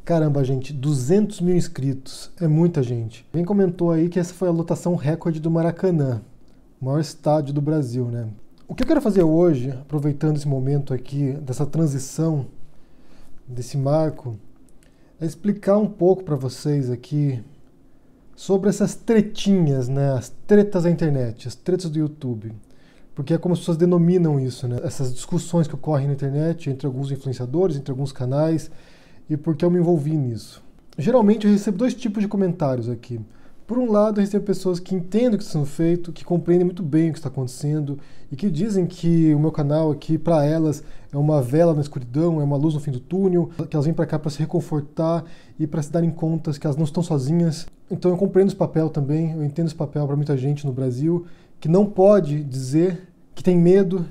Caramba, gente, 200 mil inscritos, é muita gente. Alguém comentou aí que essa foi a lotação recorde do Maracanã, o maior estádio do Brasil, né? O que eu quero fazer hoje, aproveitando esse momento aqui, dessa transição, desse marco, é explicar um pouco para vocês aqui sobre essas tretinhas, né? As tretas da internet, as tretas do YouTube. Porque é como as pessoas denominam isso, né? Essas discussões que ocorrem na internet entre alguns influenciadores, entre alguns canais, e porque eu me envolvi nisso. Geralmente eu recebo dois tipos de comentários aqui. Por um lado, eu recebo pessoas que entendem o que está sendo feito, que compreendem muito bem o que está acontecendo e que dizem que o meu canal aqui, para elas, é uma vela na escuridão, é uma luz no fim do túnel, que elas vêm para cá para se reconfortar e para se darem conta que elas não estão sozinhas. Então eu compreendo esse papel também, eu entendo esse papel para muita gente no Brasil, que não pode dizer que tem medo,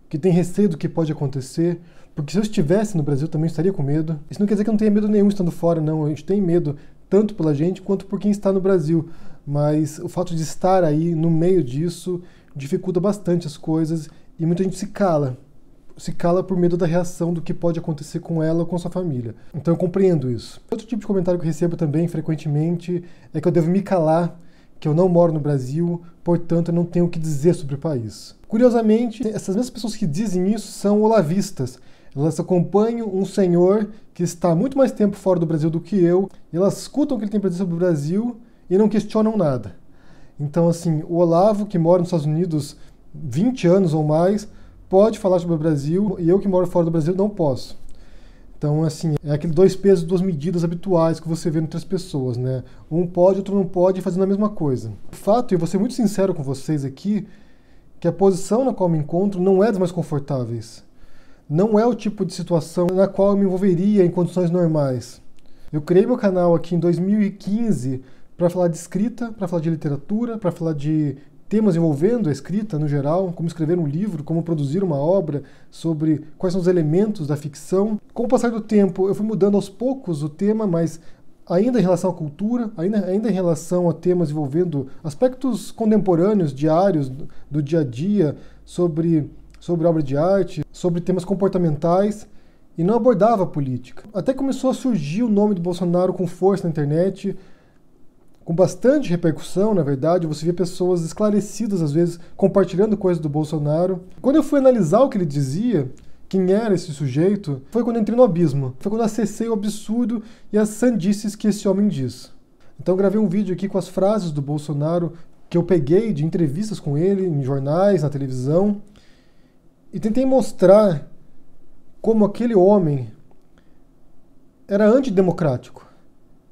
que tem receio do que pode acontecer, porque se eu estivesse no Brasil também estaria com medo. Isso não quer dizer que eu não tenha medo nenhum estando fora, não. A gente tem medo tanto pela gente quanto por quem está no Brasil. Mas o fato de estar aí no meio disso dificulta bastante as coisas e muita gente se cala. Se cala por medo da reação do que pode acontecer com ela ou com sua família. Então eu compreendo isso. Outro tipo de comentário que eu recebo também frequentemente é que eu devo me calar, que eu não moro no Brasil, portanto eu não tenho o que dizer sobre o país. Curiosamente, essas mesmas pessoas que dizem isso são olavistas. Elas acompanham um senhor que está muito mais tempo fora do Brasil do que eu, e elas escutam o que ele tem para dizer sobre o Brasil e não questionam nada. Então, assim, o Olavo, que mora nos Estados Unidos 20 anos ou mais, pode falar sobre o Brasil, e eu que moro fora do Brasil não posso. Então, assim, é aquele dois pesos, duas medidas habituais que você vê entre as pessoas, né? Um pode, outro não pode, fazendo a mesma coisa. O fato, e eu vou ser muito sincero com vocês aqui, que a posição na qual me encontro não é das mais confortáveis. Não é o tipo de situação na qual eu me envolveria em condições normais. Eu criei meu canal aqui em 2015 para falar de escrita, para falar de literatura, para falar de temas envolvendo a escrita no geral, como escrever um livro, como produzir uma obra, sobre quais são os elementos da ficção. Com o passar do tempo, eu fui mudando aos poucos o tema, mas ainda em relação à cultura, ainda em relação a temas envolvendo aspectos contemporâneos, diários, do dia a dia, sobre obra de arte, sobre temas comportamentais, e não abordava a política. Até começou a surgir o nome do Bolsonaro com força na internet, com bastante repercussão, na verdade. Você via pessoas esclarecidas, às vezes, compartilhando coisas do Bolsonaro. Quando eu fui analisar o que ele dizia, quem era esse sujeito, foi quando eu entrei no abismo. Foi quando eu acessei o absurdo e as sandices que esse homem diz. Então eu gravei um vídeo aqui com as frases do Bolsonaro que eu peguei de entrevistas com ele, em jornais, na televisão, e tentei mostrar como aquele homem era antidemocrático.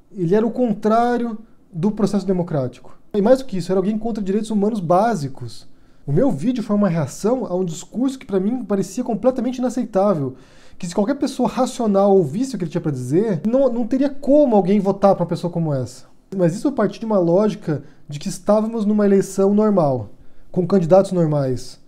Ele era o contrário do processo democrático. E mais do que isso, era alguém contra direitos humanos básicos. O meu vídeo foi uma reação a um discurso que para mim parecia completamente inaceitável. Que se qualquer pessoa racional ouvisse o que ele tinha para dizer, não teria como alguém votar para uma pessoa como essa. Mas isso a partir de uma lógica de que estávamos numa eleição normal, com candidatos normais,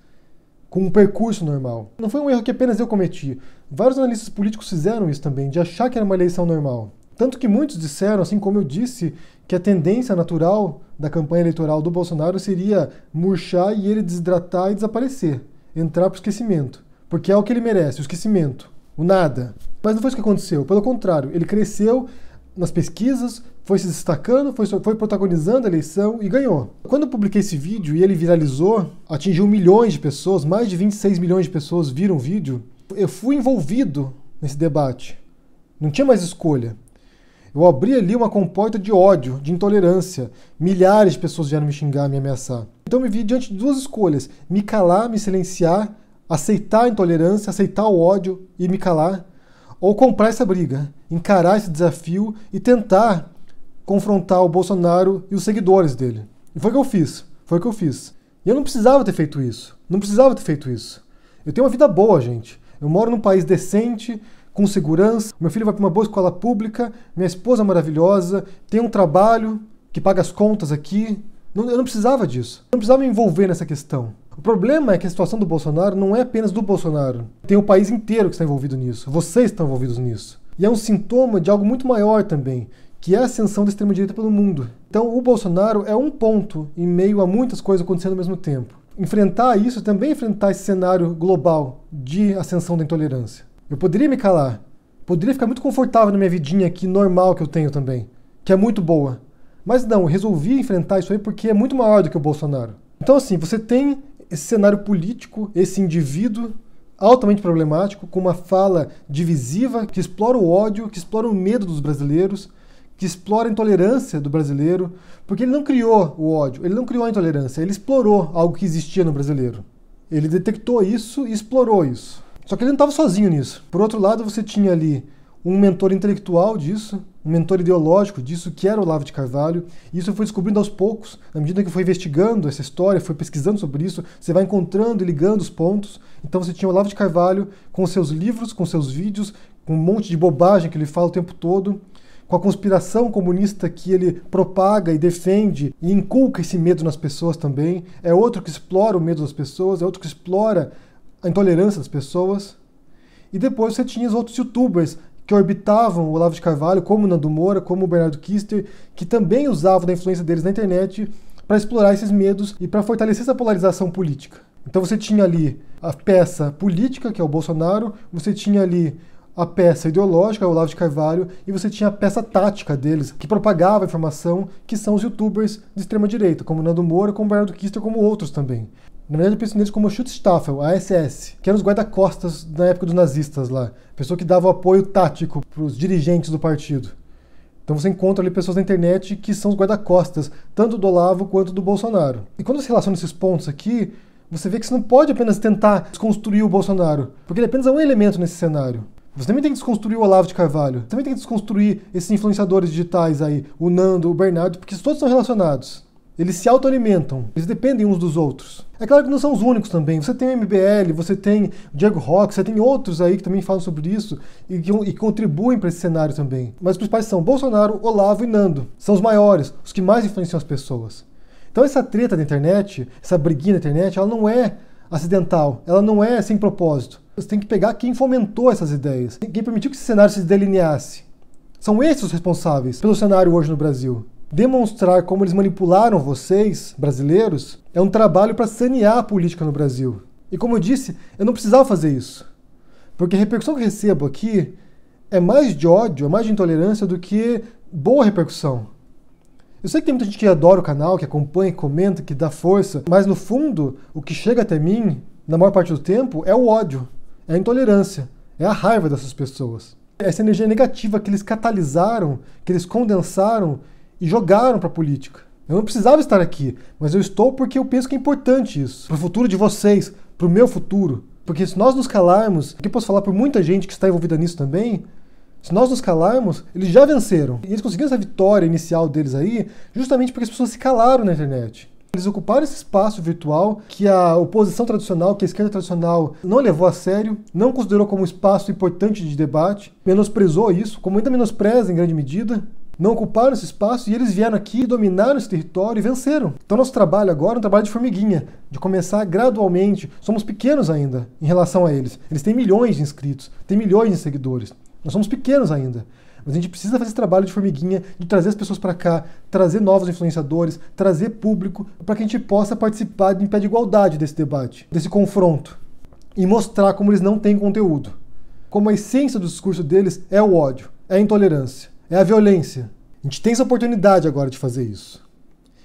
com um percurso normal. Não foi um erro que apenas eu cometi. Vários analistas políticos fizeram isso também, de achar que era uma eleição normal. Tanto que muitos disseram, assim como eu disse, que a tendência natural da campanha eleitoral do Bolsonaro seria murchar e ele desidratar e desaparecer, entrar para o esquecimento. Porque é o que ele merece, o esquecimento, o nada. Mas não foi isso que aconteceu, pelo contrário, ele cresceu nas pesquisas, foi se destacando, foi protagonizando a eleição e ganhou. Quando eu publiquei esse vídeo e ele viralizou, atingiu milhões de pessoas, mais de 26 milhões de pessoas viram o vídeo, eu fui envolvido nesse debate. Não tinha mais escolha. Eu abri ali uma comporta de ódio, de intolerância. Milhares de pessoas vieram me xingar, me ameaçar. Então eu me vi diante de duas escolhas: me calar, me silenciar, aceitar a intolerância, aceitar o ódio e me calar, ou comprar essa briga, encarar esse desafio e tentar confrontar o Bolsonaro e os seguidores dele. E foi o que eu fiz. Foi o que eu fiz. E eu não precisava ter feito isso. Não precisava ter feito isso. Eu tenho uma vida boa, gente. Eu moro num país decente, com segurança. Meu filho vai para uma boa escola pública. Minha esposa é maravilhosa. Tem um trabalho que paga as contas aqui. Eu não precisava disso. Eu não precisava me envolver nessa questão. O problema é que a situação do Bolsonaro não é apenas do Bolsonaro. Tem o país inteiro que está envolvido nisso. Vocês estão envolvidos nisso. E é um sintoma de algo muito maior também, que é a ascensão da extrema-direita pelo mundo. Então o Bolsonaro é um ponto em meio a muitas coisas acontecendo ao mesmo tempo. Enfrentar isso, também enfrentar esse cenário global de ascensão da intolerância. Eu poderia me calar, Poderia ficar muito confortável na minha vidinha aqui, normal que eu tenho também, que é muito boa. Mas não, eu resolvi enfrentar isso aí porque é muito maior do que o Bolsonaro. Então assim, você tem esse cenário político, esse indivíduo altamente problemático, com uma fala divisiva, que explora o ódio, que explora o medo dos brasileiros, que explora a intolerância do brasileiro, porque ele não criou o ódio, ele não criou a intolerância, ele explorou algo que existia no brasileiro. Ele detectou isso e explorou isso. Só que ele não estava sozinho nisso. Por outro lado, você tinha ali um mentor intelectual disso, um mentor ideológico disso, que era o Olavo de Carvalho. E isso foi descobrindo aos poucos, na medida que foi investigando essa história, foi pesquisando sobre isso, você vai encontrando e ligando os pontos. Então você tinha o Olavo de Carvalho com seus livros, com seus vídeos, com um monte de bobagem que ele fala o tempo todo, com a conspiração comunista que ele propaga e defende e inculca esse medo nas pessoas também. É outro que explora o medo das pessoas, é outro que explora a intolerância das pessoas. E depois você tinha os outros youtubers que orbitavam o Olavo de Carvalho, como o Nando Moura, como o Bernardo Kister, que também usavam da influência deles na internet para explorar esses medos e para fortalecer essa polarização política. Então você tinha ali a peça política, que é o Bolsonaro, você tinha ali a peça ideológica, o Olavo de Carvalho, e você tinha a peça tática deles, que propagava a informação, que são os youtubers de extrema-direita, como o Nando Moura, como o Bernardo Kister, como outros também. Na verdade, eu penso neles como o Schutzstaffel, a SS, que eram os guarda-costas na época dos nazistas lá. Pessoa que dava o apoio tático para os dirigentes do partido. Então você encontra ali pessoas na internet que são os guarda-costas, tanto do Olavo quanto do Bolsonaro. E quando você relaciona esses pontos aqui, você vê que você não pode apenas tentar desconstruir o Bolsonaro, porque ele apenas é um elemento nesse cenário. Você também tem que desconstruir o Olavo de Carvalho. Você também tem que desconstruir esses influenciadores digitais aí, o Nando, o Bernardo, porque todos são relacionados. Eles se autoalimentam, eles dependem uns dos outros. É claro que não são os únicos também. Você tem o MBL, você tem o Diego Rock, você tem outros aí que também falam sobre isso e contribuem para esse cenário também. Mas os principais são Bolsonaro, Olavo e Nando. São os maiores, os que mais influenciam as pessoas. Então essa treta da internet, essa briguinha da internet, ela não é acidental, ela não é sem propósito. Você tem que pegar quem fomentou essas ideias, quem permitiu que esse cenário se delineasse. São esses os responsáveis pelo cenário hoje no Brasil. Demonstrar como eles manipularam vocês, brasileiros, é um trabalho para sanear a política no Brasil. E como eu disse, eu não precisava fazer isso. Porque a repercussão que eu recebo aqui é mais de ódio, é mais de intolerância do que boa repercussão. Eu sei que tem muita gente que adora o canal, que acompanha, que comenta, que dá força, mas no fundo, o que chega até mim, na maior parte do tempo, é o ódio, é a intolerância, é a raiva dessas pessoas. Essa energia negativa que eles catalisaram, que eles condensaram e jogaram para a política. Eu não precisava estar aqui, mas eu estou porque eu penso que é importante isso. Para o futuro de vocês, para o meu futuro. Porque se nós nos calarmos, aqui eu posso falar por muita gente que está envolvida nisso também, se nós nos calarmos, eles já venceram. E eles conseguiram essa vitória inicial deles aí, justamente porque as pessoas se calaram na internet. Eles ocuparam esse espaço virtual que a oposição tradicional, que a esquerda tradicional não levou a sério, não considerou como um espaço importante de debate, menosprezou isso, como ainda menospreza em grande medida. Não ocuparam esse espaço e eles vieram aqui, dominaram esse território e venceram. Então nosso trabalho agora é um trabalho de formiguinha, de começar gradualmente. Somos pequenos ainda em relação a eles. Eles têm milhões de inscritos, têm milhões de seguidores. Nós somos pequenos ainda. Mas a gente precisa fazer esse trabalho de formiguinha, de trazer as pessoas para cá, trazer novos influenciadores, trazer público, para que a gente possa participar em pé de igualdade desse debate, desse confronto. E mostrar como eles não têm conteúdo. Como a essência do discurso deles é o ódio, é a intolerância. É a violência. A gente tem essa oportunidade agora de fazer isso.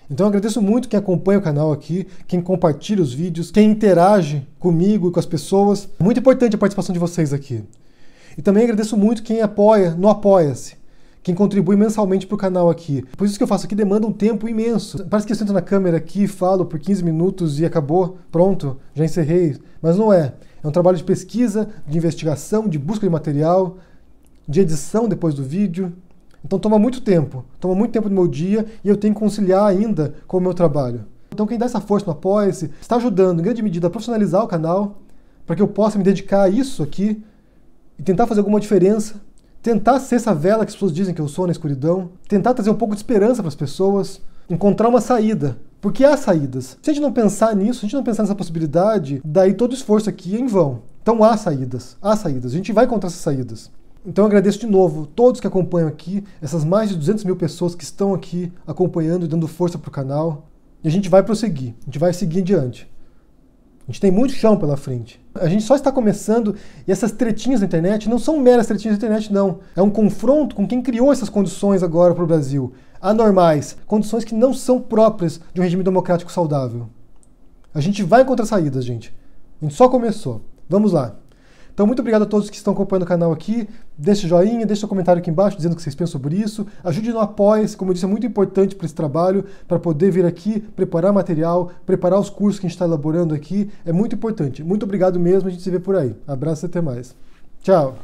Então eu agradeço muito quem acompanha o canal aqui, quem compartilha os vídeos, quem interage comigo e com as pessoas. É muito importante a participação de vocês aqui. E também agradeço muito quem apoia no Apoia-se, quem contribui mensalmente para o canal aqui. Por isso que eu faço aqui demanda um tempo imenso. Parece que eu sento na câmera aqui, falo por 15 minutos e acabou, pronto, já encerrei. Mas não é. É um trabalho de pesquisa, de investigação, de busca de material, de edição depois do vídeo. Então toma muito tempo do meu dia e eu tenho que conciliar ainda com o meu trabalho. Então quem dá essa força no Apoia-se está ajudando em grande medida a profissionalizar o canal, para que eu possa me dedicar a isso aqui e tentar fazer alguma diferença, tentar ser essa vela que as pessoas dizem que eu sou na escuridão, tentar trazer um pouco de esperança para as pessoas, encontrar uma saída, porque há saídas. Se a gente não pensar nisso, se a gente não pensar nessa possibilidade, daí todo esforço aqui é em vão. Então há saídas, a gente vai encontrar essas saídas. Então eu agradeço de novo todos que acompanham aqui, essas mais de 200 mil pessoas que estão aqui acompanhando e dando força para o canal. E a gente vai prosseguir, a gente vai seguir adiante. A gente tem muito chão pela frente. A gente só está começando e essas tretinhas na internet não são meras tretinhas na internet, não. É um confronto com quem criou essas condições agora para o Brasil. Anormais, condições que não são próprias de um regime democrático saudável. A gente vai encontrar saídas, gente. A gente só começou. Vamos lá. Então, muito obrigado a todos que estão acompanhando o canal aqui. Deixe joinha, deixe seu comentário aqui embaixo dizendo o que vocês pensam sobre isso. Ajude no Apoia-se, como eu disse, é muito importante para esse trabalho, para poder vir aqui, preparar material, preparar os cursos que a gente está elaborando aqui. É muito importante. Muito obrigado mesmo, a gente se vê por aí. Abraço e até mais. Tchau!